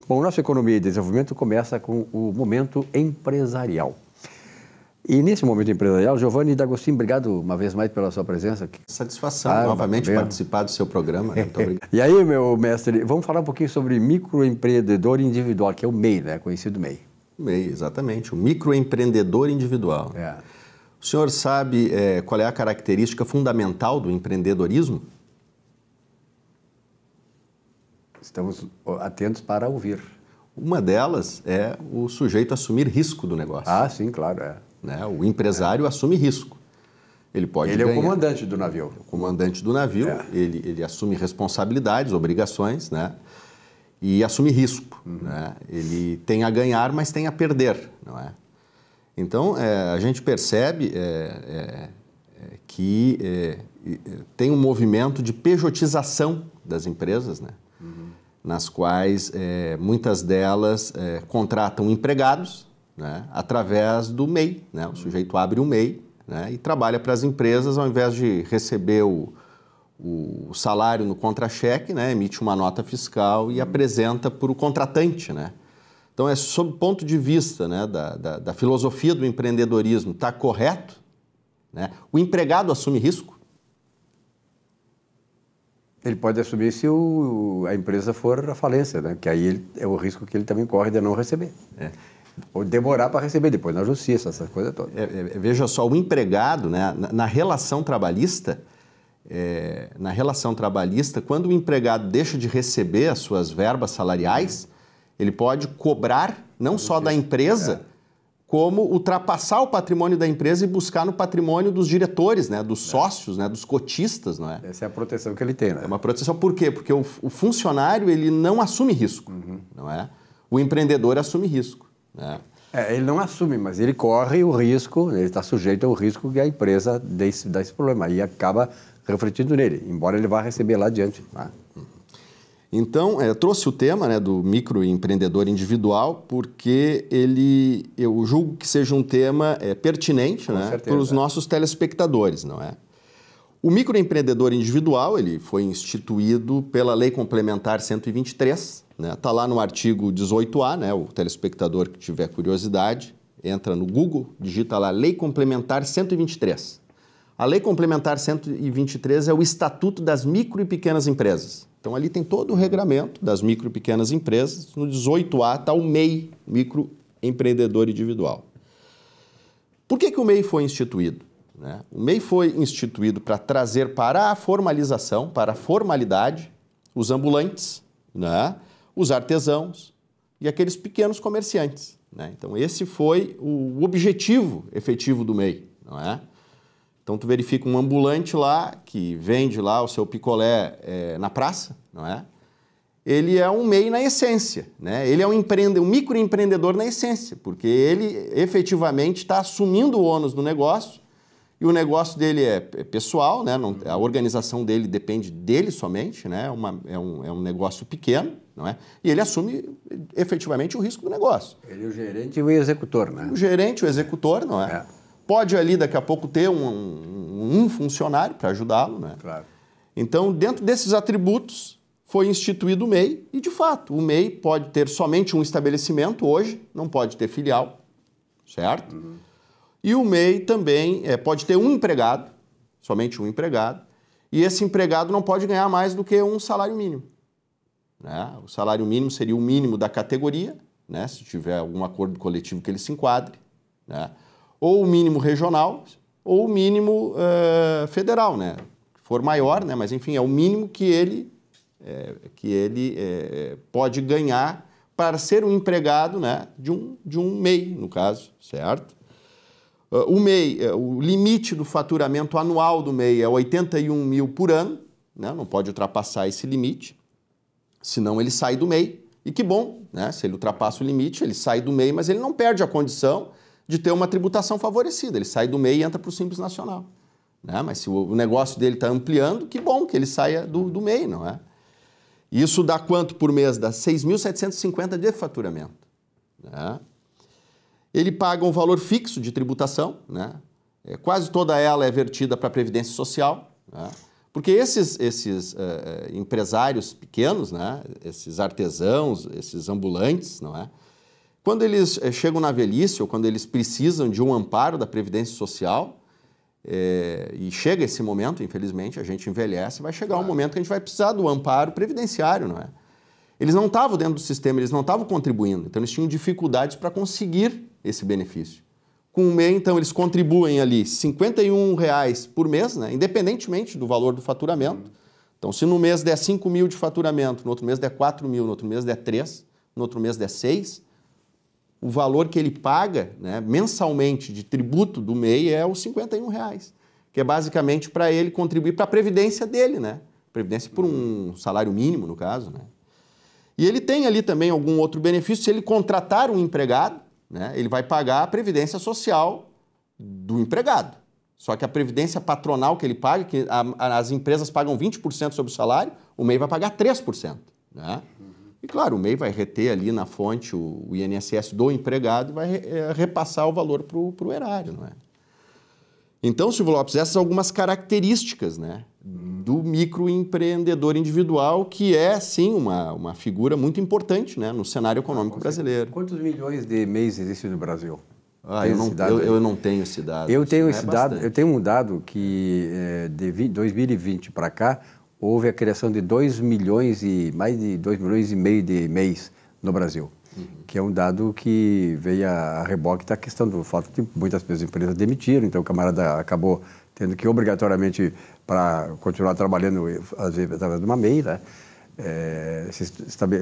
Bom, nossa economia e desenvolvimento começa com o momento empresarial. E nesse momento empresarial, Giovanni D'Agostino, obrigado uma vez mais pela sua presença. Satisfação novamente participar do seu programa. Muito obrigado. E aí, meu mestre, vamos falar um pouquinho sobre microempreendedor individual, que é o MEI, né? Conhecido MEI. MEI, exatamente, o microempreendedor individual. É. O senhor sabe qual é a característica fundamental do empreendedorismo? Estamos atentos para ouvir. Uma delas é o sujeito assumir risco do negócio. Ah, sim, claro, é. Né? O empresário assume risco. Ele pode Ele ganhar. É o comandante do navio. O comandante do navio, É. ele assume responsabilidades, obrigações, né? E assume risco. Né? Ele tem a ganhar, mas tem a perder, não é? Então, a gente percebe que tem um movimento de pejotização das empresas, né? Nas quais muitas delas contratam empregados, né? Através do MEI. Né? O sujeito abre um MEI, né? E trabalha para as empresas, ao invés de receber o salário no contra-cheque, né? Emite uma nota fiscal e apresenta para o contratante, né? Então, sob o ponto de vista, né, da filosofia do empreendedorismo, está correto? Né? O empregado assume risco? Ele pode assumir se a empresa for à falência, né? Que aí é o risco que ele também corre de não receber. Ou demorar para receber depois na justiça, essa coisa toda. Veja só, o empregado, né, na relação trabalhista, quando o empregado deixa de receber as suas verbas salariais, ele pode cobrar não só da empresa, como ultrapassar o patrimônio da empresa e buscar no patrimônio dos diretores, né, dos sócios, né, dos cotistas, não é? Essa é a proteção que ele tem, né? É uma proteção. Por quê? Porque o funcionário ele não assume risco, não é? O empreendedor assume risco, né? Ele não assume, mas ele corre o risco, ele está sujeito ao risco que a empresa dá esse problema e acaba refletindo nele, embora ele vá receber lá adiante. Né? Então, eu trouxe o tema, né, do microempreendedor individual porque eu julgo que seja um tema pertinente, né, para os nossos telespectadores, não é? O microempreendedor individual ele foi instituído pela Lei Complementar 123, né, tá lá no artigo 18A, né, o telespectador que tiver curiosidade, entra no Google, digita lá Lei Complementar 123. A Lei Complementar 123 é o Estatuto das Micro e Pequenas Empresas. Então, ali tem todo o regramento das micro e pequenas empresas. No 18A está o MEI, microempreendedor individual. Por que o MEI foi instituído? Né? O MEI foi instituído para trazer para a formalização, para a formalidade, os ambulantes, né? Os artesãos e aqueles pequenos comerciantes. Né? Então, esse foi o objetivo efetivo do MEI, não é? Então, tu verifica um ambulante lá, que vende lá o seu picolé na praça, não é? Ele é um MEI na essência, né? Ele é um microempreendedor na essência, porque ele efetivamente está assumindo o ônus do negócio e o negócio dele é pessoal, né? A organização dele depende dele somente, né? É um negócio pequeno, não é? E ele assume efetivamente o risco do negócio. Ele é o gerente e o executor, né? O gerente, o executor, não é? Pode ali, daqui a pouco, ter um funcionário para ajudá-lo, né? Claro. Então, dentro desses atributos, foi instituído o MEI e, de fato, o MEI pode ter somente um estabelecimento hoje, não pode ter filial, certo? E o MEI também pode ter um empregado, somente um empregado, e esse empregado não pode ganhar mais do que um salário mínimo. Né? O salário mínimo seria o mínimo da categoria, né? Se tiver algum acordo coletivo que ele se enquadre, né? Ou o mínimo regional, ou o mínimo federal, né? Se for maior, né? Mas enfim, é o mínimo que ele pode ganhar para ser um empregado, né? de um MEI, no caso, certo? O MEI, o limite do faturamento anual do MEI é 81 mil por ano, né? Não pode ultrapassar esse limite, senão ele sai do MEI. E que bom, né? Se ele ultrapassa o limite, ele sai do MEI, mas ele não perde a condição de ter uma tributação favorecida. Ele sai do MEI e entra para o Simples Nacional. Né? Mas se o negócio dele está ampliando, que bom que ele saia do MEI, não é? Isso dá quanto por mês? Dá 6.750 de faturamento. Né? Ele paga um valor fixo de tributação, né? Quase toda ela é vertida para a Previdência Social, né? Porque esses empresários pequenos, né, esses artesãos, esses ambulantes, não é? Quando eles chegam na velhice ou quando eles precisam de um amparo da Previdência Social, e chega esse momento, infelizmente, a gente envelhece, vai chegar um momento que a gente vai precisar do amparo previdenciário, não é? Eles não estavam dentro do sistema, eles não estavam contribuindo, então eles tinham dificuldades para conseguir esse benefício. Com o MEI, então, eles contribuem ali R$ 51,00 por mês, né? Independentemente do valor do faturamento. Então, se no mês der 5 mil de faturamento, no outro mês der 4 mil, no outro mês der 3, no outro mês der 6, o valor que ele paga, né, mensalmente de tributo do MEI é os R$ 51,00, que é basicamente para ele contribuir para a previdência dele, né? Previdência por um salário mínimo, no caso, né? E ele tem ali também algum outro benefício, se ele contratar um empregado, né, ele vai pagar a previdência social do empregado. Só que a previdência patronal que ele paga, que as empresas pagam 20% sobre o salário, o MEI vai pagar 3%. Né? E claro, o MEI vai reter ali na fonte o INSS do empregado e vai repassar o valor para o erário. Não é? Então, Silvio Lopes, essas são algumas características, né, do microempreendedor individual, que é, sim, uma figura muito importante, né, no cenário econômico brasileiro. Quantos milhões de MEIs existem no Brasil? Eu não tenho esse dado. Eu tenho esse dado. Eu tenho um dado que, de 2020 para cá, houve a criação de mais de 2 milhões e meio de MEIs no Brasil. Que é um dado que veio a reboque da questão do fato de muitas empresas demitiram, então o camarada acabou tendo que obrigatoriamente, para continuar trabalhando, às vezes através de uma MEI, né,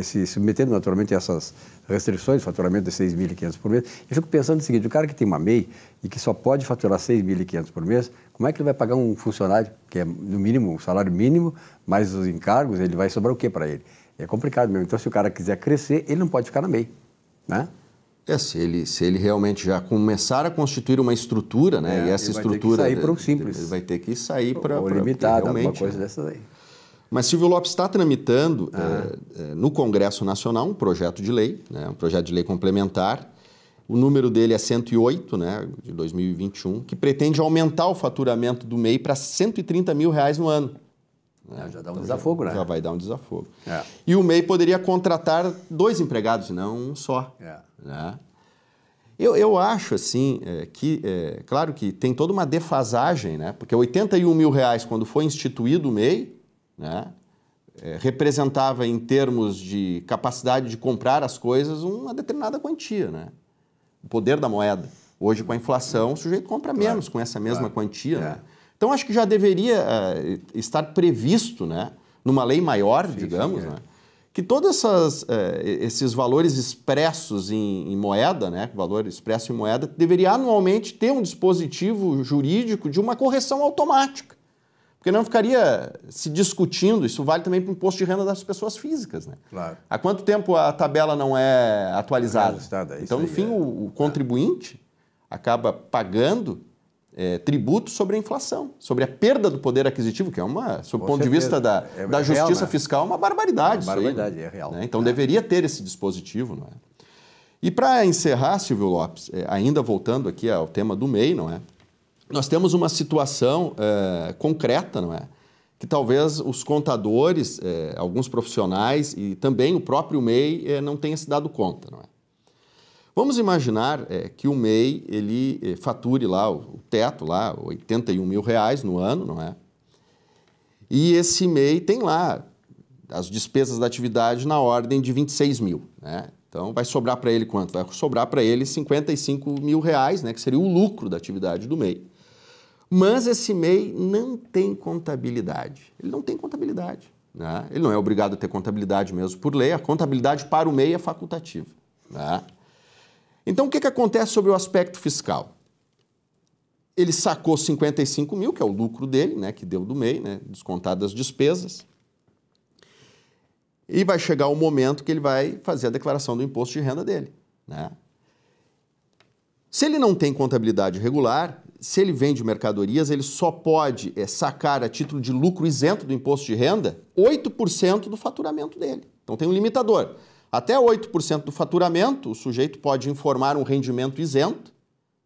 se submetendo naturalmente a essas restrições, faturamento de 6.500 por mês. Eu fico pensando o seguinte, o cara que tem uma MEI e que só pode faturar 6.500 por mês, como é que ele vai pagar um funcionário, que é no mínimo, um salário mínimo, mais os encargos, ele vai sobrar o quê para ele? É complicado mesmo. Então, se o cara quiser crescer, ele não pode ficar na MEI, né? Se ele realmente já começar a constituir uma estrutura, né? E essa estrutura... Ele vai ter que sair para o simples. Ele vai ter que sair para... Ou limitado, alguma coisa dessas aí. Mas Silvio Lopes está tramitando no Congresso Nacional um projeto de lei, né? Um projeto de lei complementar. O número dele é 108, né? De 2021, que pretende aumentar o faturamento do MEI para R$ 130 mil no ano. Já dá um desafogo, né? Já vai dar um desafogo. E o MEI poderia contratar 2 empregados, e não um só. Né? Eu acho, assim, claro que tem toda uma defasagem, né? Porque R$ 81 mil, quando foi instituído o MEI, né? Representava, em termos de capacidade de comprar as coisas, uma determinada quantia, né? O poder da moeda. Hoje, com a inflação, o sujeito compra menos com essa mesma quantia, né? Então, acho que já deveria estar previsto, né, numa lei maior, digamos, né, que todos esses valores expressos em moeda, né, valor expresso em moeda, deveria anualmente ter um dispositivo jurídico de uma correção automática. Porque não ficaria se discutindo, isso vale também para o imposto de renda das pessoas físicas. Né? Claro. Há quanto tempo a tabela não é atualizada? Então, no fim, o contribuinte acaba pagando tributo sobre a inflação, sobre a perda do poder aquisitivo, que é sob o ponto de vista da justiça real, né? Fiscal, uma barbaridade. Uma barbaridade, isso aí, é real. Né? Então deveria ter esse dispositivo. Não é? E para encerrar, Silvio Lopes, ainda voltando aqui ao tema do MEI, não é? Nós temos uma situação concreta, não é? Que talvez os contadores, alguns profissionais e também o próprio MEI não tenham se dado conta, não é? Vamos imaginar que o MEI ele fature lá o teto, lá, R$ 81 mil no ano, não é? E esse MEI tem lá as despesas da atividade na ordem de 26 mil, né? Então, vai sobrar para ele quanto? Vai sobrar para ele R$ 55 mil, né? Que seria o lucro da atividade do MEI. Mas esse MEI não tem contabilidade. Ele não tem contabilidade, né? Ele não é obrigado a ter contabilidade mesmo por lei. A contabilidade para o MEI é facultativa, né? Então, o que acontece sobre o aspecto fiscal? Ele sacou 55 mil, que é o lucro dele, né, que deu do MEI, né, descontado as despesas, e vai chegar o momento que ele vai fazer a declaração do imposto de renda dele. Né? Se ele não tem contabilidade regular, se ele vende mercadorias, ele só pode sacar a título de lucro isento do imposto de renda 8% do faturamento dele. Então, tem um limitador. Até 8% do faturamento, o sujeito pode informar um rendimento isento,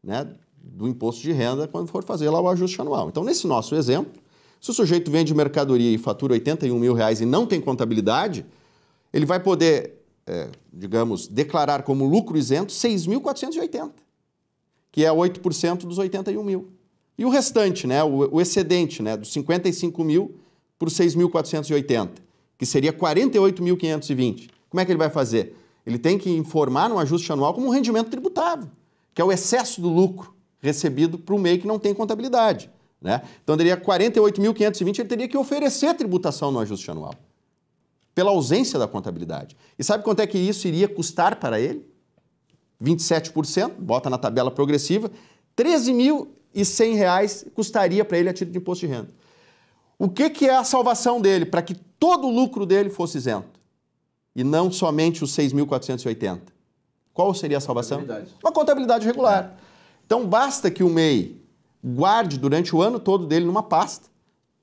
né, do imposto de renda quando for fazer lá o ajuste anual. Então, nesse nosso exemplo, Se o sujeito vende mercadoria e fatura R$81 mil e não tem contabilidade, ele vai poder, digamos, declarar como lucro isento 6.480, que é 8% dos 81 mil. E o restante, né, o excedente, né, dos 55 mil por 6.480, que seria 48.520. Como é que ele vai fazer? Ele tem que informar no ajuste anual como um rendimento tributável, que é o excesso do lucro recebido para o MEI que não tem contabilidade, né? Então, teria 48.520, ele teria que oferecer tributação no ajuste anual, pela ausência da contabilidade. E sabe quanto é que isso iria custar para ele? 27%, bota na tabela progressiva, R$13.100 custaria para ele a título de imposto de renda. O que é a salvação dele para que todo o lucro dele fosse isento? E não somente os 6.480. Qual seria a salvação? Uma contabilidade regular. Então, basta que o MEI guarde durante o ano todo dele numa pasta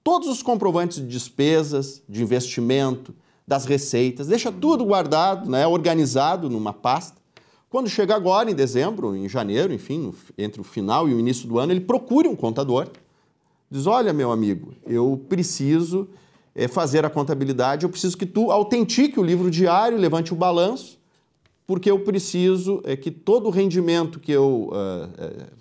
todos os comprovantes de despesas, de investimento, das receitas, deixa tudo guardado, né, organizado numa pasta. Quando chega agora, em dezembro, em janeiro, enfim, entre o final e o início do ano, ele procure um contador. Diz, olha, meu amigo, eu preciso fazer a contabilidade, eu preciso que tu autentique o livro diário, levante o balanço, porque eu preciso que todo o rendimento que eu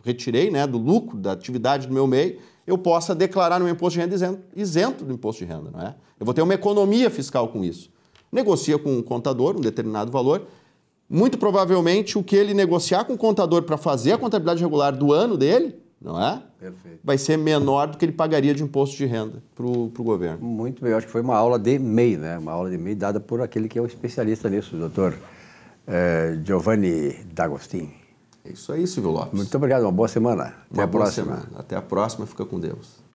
retirei, né, do lucro, da atividade do meu MEI, eu possa declarar no meu imposto de renda isento do imposto de renda, não é? Eu vou ter uma economia fiscal com isso. Negocia com um contador um determinado valor, muito provavelmente o que ele negociar com o contador para fazer a contabilidade regular do ano dele, não é? Perfeito. Vai ser menor do que ele pagaria de imposto de renda para o governo. Muito bem, eu acho que foi uma aula de MEI, né? Uma aula de MEI dada por aquele que é o especialista nisso, o doutor Giovanni D'Agostini. É isso aí, Silvio Lopes. Muito obrigado, uma boa semana. Até a próxima. Até a próxima, fica com Deus.